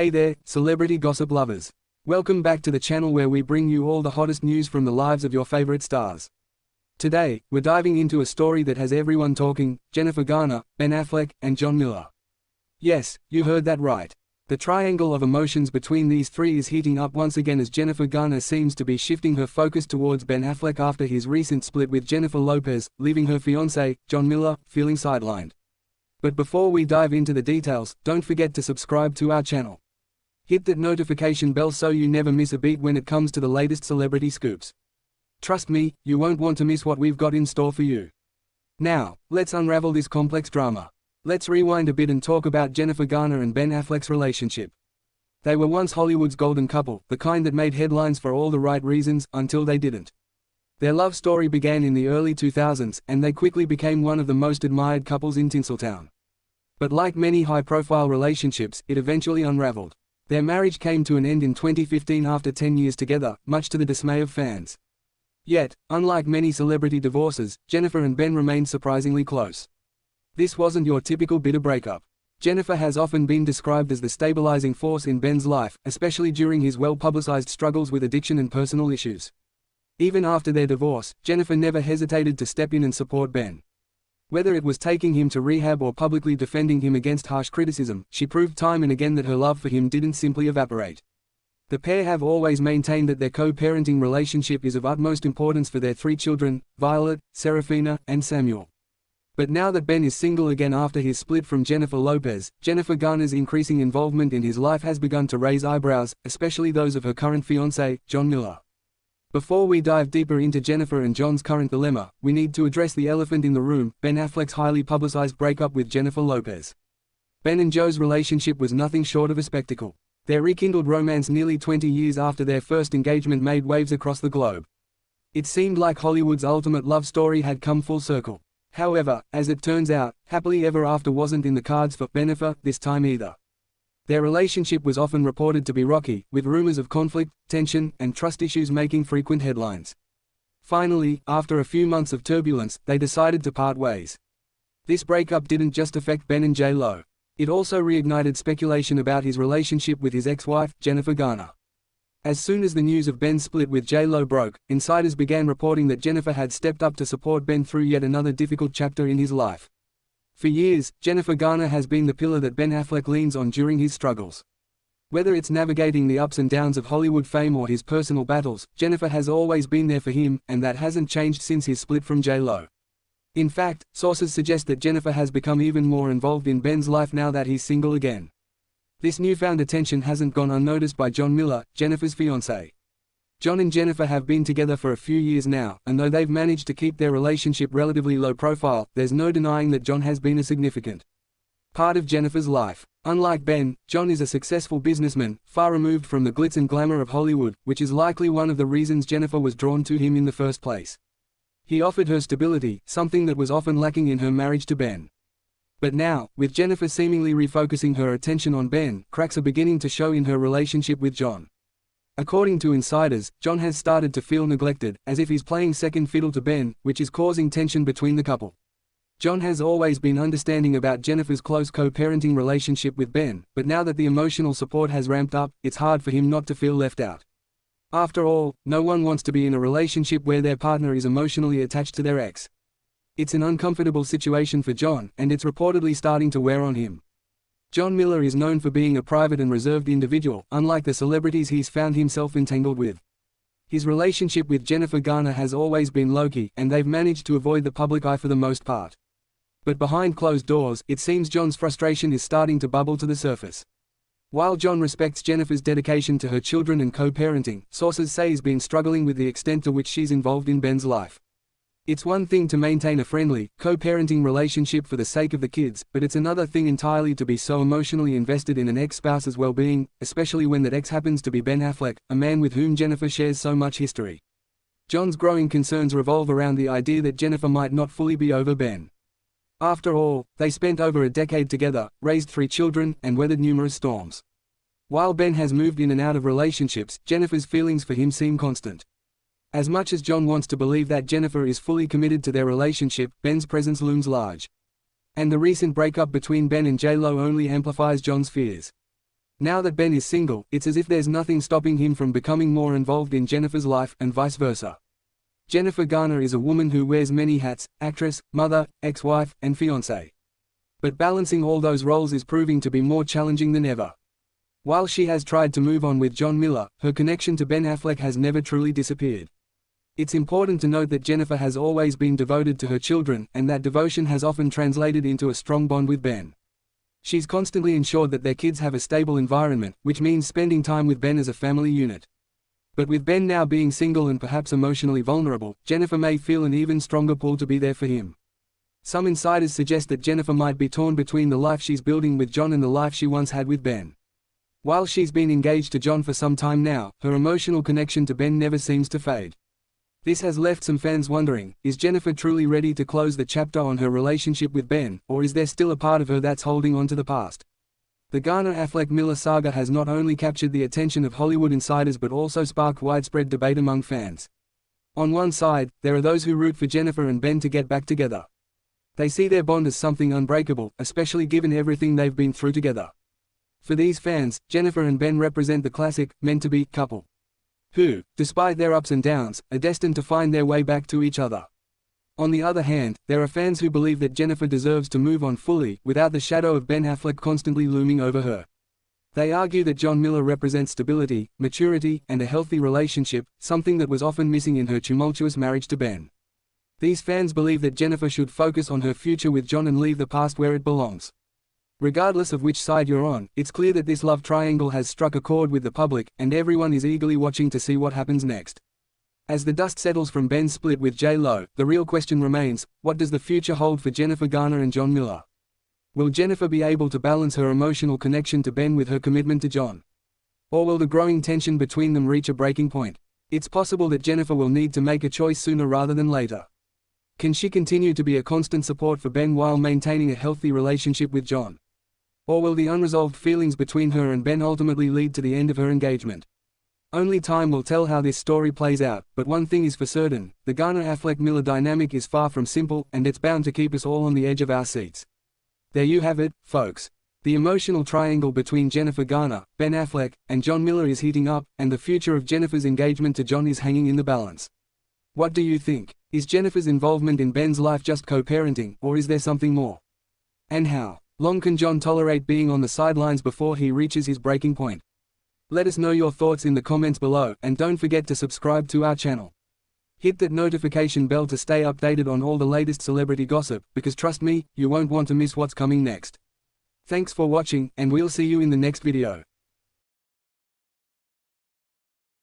Hey there, celebrity gossip lovers. Welcome back to the channel where we bring you all the hottest news from the lives of your favorite stars. Today, we're diving into a story that has everyone talking: Jennifer Garner, Ben Affleck, and John Miller. Yes, you heard that right. The triangle of emotions between these three is heating up once again as Jennifer Garner seems to be shifting her focus towards Ben Affleck after his recent split with Jennifer Lopez, leaving her fiancé, John Miller, feeling sidelined. But before we dive into the details, don't forget to subscribe to our channel. Hit that notification bell so you never miss a beat when it comes to the latest celebrity scoops. Trust me, you won't want to miss what we've got in store for you. Now, let's unravel this complex drama. Let's rewind a bit and talk about Jennifer Garner and Ben Affleck's relationship. They were once Hollywood's golden couple, the kind that made headlines for all the right reasons, until they didn't. Their love story began in the early 2000s, and they quickly became one of the most admired couples in Tinseltown. But like many high-profile relationships, it eventually unraveled. Their marriage came to an end in 2015 after 10 years together, much to the dismay of fans. Yet, unlike many celebrity divorces, Jennifer and Ben remained surprisingly close. This wasn't your typical bitter breakup. Jennifer has often been described as the stabilizing force in Ben's life, especially during his well-publicized struggles with addiction and personal issues. Even after their divorce, Jennifer never hesitated to step in and support Ben. Whether it was taking him to rehab or publicly defending him against harsh criticism, she proved time and again that her love for him didn't simply evaporate. The pair have always maintained that their co-parenting relationship is of utmost importance for their three children, Violet, Serafina, and Samuel. But now that Ben is single again after his split from Jennifer Lopez, Jennifer Garner's increasing involvement in his life has begun to raise eyebrows, especially those of her current fiancé, John Miller. Before we dive deeper into Jennifer and John's current dilemma, we need to address the elephant in the room: Ben Affleck's highly publicized breakup with Jennifer Lopez. Ben and Jo's relationship was nothing short of a spectacle. Their rekindled romance nearly 20 years after their first engagement made waves across the globe. It seemed like Hollywood's ultimate love story had come full circle. However, as it turns out, happily ever after wasn't in the cards for Jennifer this time either. Their relationship was often reported to be rocky, with rumors of conflict, tension, and trust issues making frequent headlines. Finally, after a few months of turbulence, they decided to part ways. This breakup didn't just affect Ben and J-Lo. It also reignited speculation about his relationship with his ex-wife, Jennifer Garner. As soon as the news of Ben's split with J-Lo broke, insiders began reporting that Jennifer had stepped up to support Ben through yet another difficult chapter in his life. For years, Jennifer Garner has been the pillar that Ben Affleck leans on during his struggles. Whether it's navigating the ups and downs of Hollywood fame or his personal battles, Jennifer has always been there for him, and that hasn't changed since his split from J-Lo. In fact, sources suggest that Jennifer has become even more involved in Ben's life now that he's single again. This newfound attention hasn't gone unnoticed by John Miller, Jennifer's fiancé. John and Jennifer have been together for a few years now, and though they've managed to keep their relationship relatively low profile, there's no denying that John has been a significant part of Jennifer's life. Unlike Ben, John is a successful businessman, far removed from the glitz and glamour of Hollywood, which is likely one of the reasons Jennifer was drawn to him in the first place. He offered her stability, something that was often lacking in her marriage to Ben. But now, with Jennifer seemingly refocusing her attention on Ben, cracks are beginning to show in her relationship with John. According to insiders, John has started to feel neglected, as if he's playing second fiddle to Ben, which is causing tension between the couple. John has always been understanding about Jennifer's close co-parenting relationship with Ben, but now that the emotional support has ramped up, it's hard for him not to feel left out. After all, no one wants to be in a relationship where their partner is emotionally attached to their ex. It's an uncomfortable situation for John, and it's reportedly starting to wear on him. John Miller is known for being a private and reserved individual, unlike the celebrities he's found himself entangled with. His relationship with Jennifer Garner has always been low-key, and they've managed to avoid the public eye for the most part. But behind closed doors, it seems John's frustration is starting to bubble to the surface. While John respects Jennifer's dedication to her children and co-parenting, sources say he's been struggling with the extent to which she's involved in Ben's life. It's one thing to maintain a friendly, co-parenting relationship for the sake of the kids, but it's another thing entirely to be so emotionally invested in an ex-spouse's well-being, especially when that ex happens to be Ben Affleck, a man with whom Jennifer shares so much history. John's growing concerns revolve around the idea that Jennifer might not fully be over Ben. After all, they spent over a decade together, raised 3 children, and weathered numerous storms. While Ben has moved in and out of relationships, Jennifer's feelings for him seem constant. As much as John wants to believe that Jennifer is fully committed to their relationship, Ben's presence looms large. And the recent breakup between Ben and J-Lo only amplifies John's fears. Now that Ben is single, it's as if there's nothing stopping him from becoming more involved in Jennifer's life, and vice versa. Jennifer Garner is a woman who wears many hats: actress, mother, ex-wife, and fiancé. But balancing all those roles is proving to be more challenging than ever. While she has tried to move on with John Miller, her connection to Ben Affleck has never truly disappeared. It's important to note that Jennifer has always been devoted to her children, and that devotion has often translated into a strong bond with Ben. She's constantly ensured that their kids have a stable environment, which means spending time with Ben as a family unit. But with Ben now being single and perhaps emotionally vulnerable, Jennifer may feel an even stronger pull to be there for him. Some insiders suggest that Jennifer might be torn between the life she's building with John and the life she once had with Ben. While she's been engaged to John for some time now, her emotional connection to Ben never seems to fade. This has left some fans wondering, is Jennifer truly ready to close the chapter on her relationship with Ben, or is there still a part of her that's holding on to the past? The Garner-Affleck-Miller saga has not only captured the attention of Hollywood insiders but also sparked widespread debate among fans. On one side, there are those who root for Jennifer and Ben to get back together. They see their bond as something unbreakable, especially given everything they've been through together. For these fans, Jennifer and Ben represent the classic, meant-to-be couple, who, despite their ups and downs, are destined to find their way back to each other. On the other hand, there are fans who believe that Jennifer deserves to move on fully, without the shadow of Ben Affleck constantly looming over her. They argue that John Miller represents stability, maturity, and a healthy relationship, something that was often missing in her tumultuous marriage to Ben. These fans believe that Jennifer should focus on her future with John and leave the past where it belongs. Regardless of which side you're on, it's clear that this love triangle has struck a chord with the public, and everyone is eagerly watching to see what happens next. As the dust settles from Ben's split with J.Lo, the real question remains, what does the future hold for Jennifer Garner and John Miller? Will Jennifer be able to balance her emotional connection to Ben with her commitment to John? Or will the growing tension between them reach a breaking point? It's possible that Jennifer will need to make a choice sooner rather than later. Can she continue to be a constant support for Ben while maintaining a healthy relationship with John? Or will the unresolved feelings between her and Ben ultimately lead to the end of her engagement? Only time will tell how this story plays out, but one thing is for certain, the Garner-Affleck-Miller dynamic is far from simple, and it's bound to keep us all on the edge of our seats. There you have it, folks. The emotional triangle between Jennifer Garner, Ben Affleck, and John Miller is heating up, and the future of Jennifer's engagement to John is hanging in the balance. What do you think? Is Jennifer's involvement in Ben's life just co-parenting, or is there something more? And how long can John tolerate being on the sidelines before he reaches his breaking point? Let us know your thoughts in the comments below, and don't forget to subscribe to our channel. Hit that notification bell to stay updated on all the latest celebrity gossip, because trust me, you won't want to miss what's coming next. Thanks for watching, and we'll see you in the next video.